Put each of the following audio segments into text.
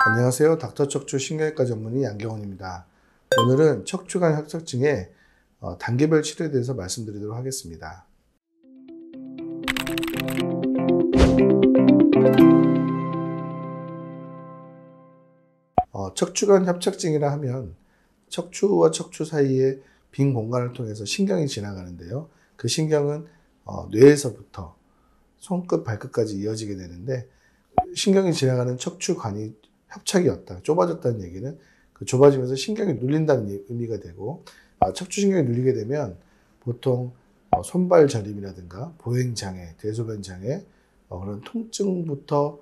안녕하세요. 닥터척추 신경외과 전문의 양경원입니다. 오늘은 척추관 협착증의 단계별 치료에 대해서 말씀드리도록 하겠습니다. 척추관 협착증이라 하면 척추와 척추 사이에 빈 공간을 통해서 신경이 지나가는데요. 그 신경은 뇌에서부터 손끝, 발끝까지 이어지게 되는데, 신경이 지나가는 척추관이 협착이었다, 좁아졌다는 얘기는 그 좁아지면서 신경이 눌린다는 의미가 되고, 척추신경이 눌리게 되면 보통 손발 저림이라든가 보행장애, 대소변장애, 그런 통증부터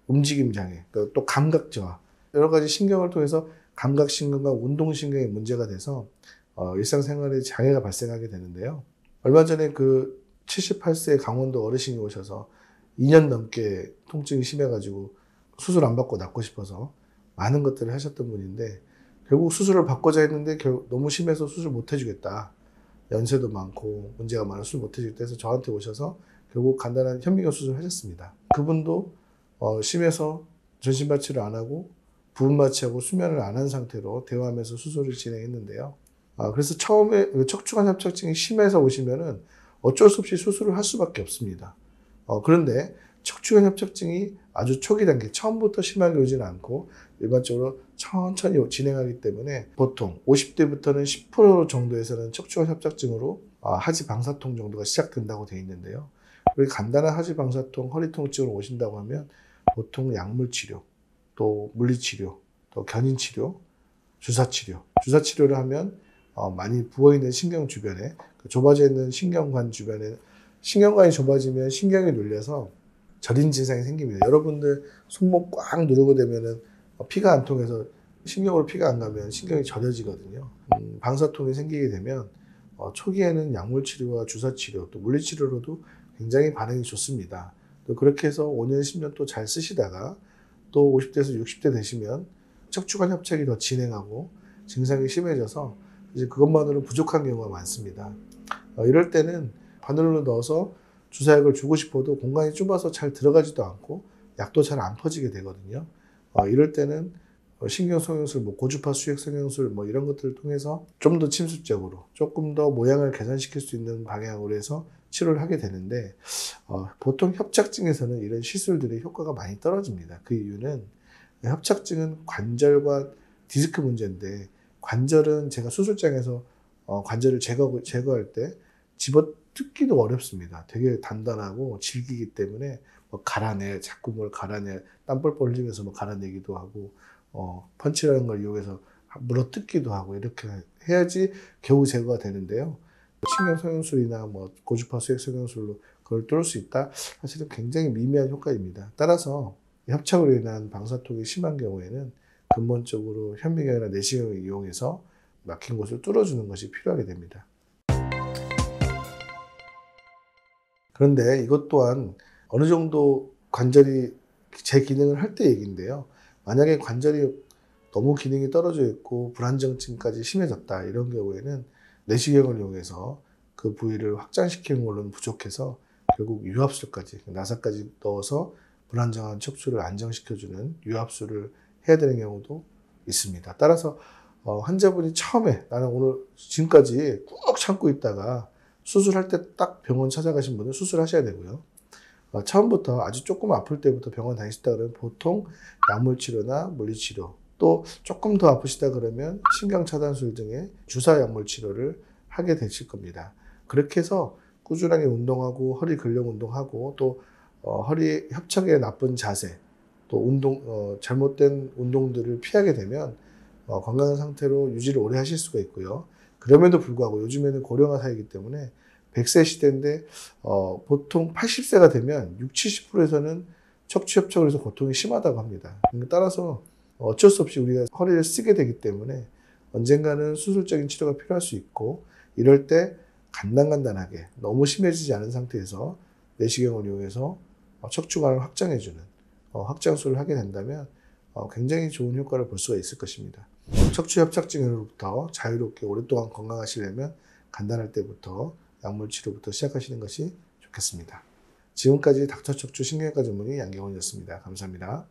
움직임장애, 또 감각저하, 여러 가지 신경을 통해서 감각신경과 운동신경이 문제가 돼서 일상생활에 장애가 발생하게 되는데요. 얼마 전에 그 78세 강원도 어르신이 오셔서 2년 넘게 통증이 심해가지고 수술 안 받고 낫고 싶어서 많은 것들을 하셨던 분인데, 결국 수술을 받고자 했는데 너무 심해서 수술 못 해주겠다, 연세도 많고 문제가 많아서 수술 못 해주겠다 해서 저한테 오셔서 결국 간단한 현미경 수술을 하셨습니다. 그분도 심해서 전신 마취를 안 하고 부분 마취하고 수면을 안 한 상태로 대화하면서 수술을 진행했는데요. 그래서 처음에 척추관 협착증이 심해서 오시면은 어쩔 수 없이 수술을 할 수밖에 없습니다. 그런데 척추관 협착증이 아주 초기 단계, 처음부터 심하게 오지는 않고 일반적으로 천천히 진행하기 때문에 보통 50대부터는 10% 정도에서는 척추관 협착증으로 하지 방사통 정도가 시작된다고 되어 있는데요. 그리고 간단한 하지 방사통, 허리 통증으로 오신다고 하면 보통 약물 치료, 또 물리치료, 또 견인치료, 주사치료. 주사치료를 하면 많이 부어있는 신경 주변에, 좁아져 있는 신경관 주변에, 신경관이 좁아지면 신경이 눌려서 저린 증상이 생깁니다. 여러분들 손목 꽉 누르고 되면은 피가 안 통해서, 신경으로 피가 안 가면 신경이 저려지거든요. 방사통이 생기게 되면 초기에는 약물치료와 주사치료, 또 물리치료로도 굉장히 반응이 좋습니다. 또 그렇게 해서 5년, 10년 또 잘 쓰시다가 또 50대에서 60대 되시면 척추관 협착이 더 진행하고 증상이 심해져서 이제 그것만으로 부족한 경우가 많습니다. 이럴 때는 바늘로 넣어서 주사약을 주고 싶어도 공간이 좁아서 잘 들어가지도 않고 약도 잘 안 퍼지게 되거든요. 이럴 때는 신경성형술, 고주파 수액성형술 이런 것들을 통해서 좀 더 침습적으로, 조금 더 모양을 개선시킬 수 있는 방향으로 해서 치료를 하게 되는데, 보통 협착증에서는 이런 시술들의 효과가 많이 떨어집니다. 그 이유는 협착증은 관절과 디스크 문제인데, 관절은 제가 수술장에서 관절을 제거할 때 집어 뜯기도 어렵습니다. 되게 단단하고 질기기 때문에 자꾸 뭘 갈아내, 땀 뻘뻘 흘리면서 갈아내기도 하고, 펀치라는 걸 이용해서 물어 뜯기도 하고, 이렇게 해야지 겨우 제거가 되는데요. 신경성형술이나 고주파 수액성형술로 그걸 뚫을 수 있다? 사실은 굉장히 미미한 효과입니다. 따라서 협착으로 인한 방사통이 심한 경우에는 근본적으로 현미경이나 내시경을 이용해서 막힌 곳을 뚫어주는 것이 필요하게 됩니다. 그런데 이것 또한 어느 정도 관절이 제 기능을 할 때 얘기인데요. 만약에 관절이 너무 기능이 떨어져 있고 불안정증까지 심해졌다, 이런 경우에는 내시경을 이용해서 그 부위를 확장시키는 걸로는 부족해서 결국 유합술까지, 나사까지 넣어서 불안정한 척추를 안정시켜주는 유합술을 해야 되는 경우도 있습니다. 따라서 환자분이 처음에 나는 오늘 지금까지 꾹 참고 있다가 수술할 때 딱 병원 찾아가신 분은 수술하셔야 되고요. 처음부터 아주 조금 아플 때부터 병원 다니시다 그러면 보통 약물치료나 물리치료, 또 조금 더 아프시다 그러면 신경차단술 등의 주사 약물치료를 하게 되실 겁니다. 그렇게 해서 꾸준하게 운동하고 허리 근력 운동하고, 또 허리 협착의 나쁜 자세, 또 잘못된 운동들을 피하게 되면 건강한 상태로 유지를 오래 하실 수가 있고요. 그럼에도 불구하고 요즘에는 고령화 사회이기 때문에 100세 시대인데 보통 80세가 되면 60, 70%에서는 척추 협착을 해서 고통이 심하다고 합니다. 따라서 어쩔 수 없이 우리가 허리를 쓰게 되기 때문에 언젠가는 수술적인 치료가 필요할 수 있고, 이럴 때 간단하게 너무 심해지지 않은 상태에서 내시경을 이용해서 척추관을 확장해주는 확장술을 하게 된다면 굉장히 좋은 효과를 볼 수가 있을 것입니다. 척추 협착증으로부터 자유롭게 오랫동안 건강하시려면 간단할 때부터 약물 치료부터 시작하시는 것이 좋겠습니다. 지금까지 닥터척추 신경외과 전문의 양경원이었습니다. 감사합니다.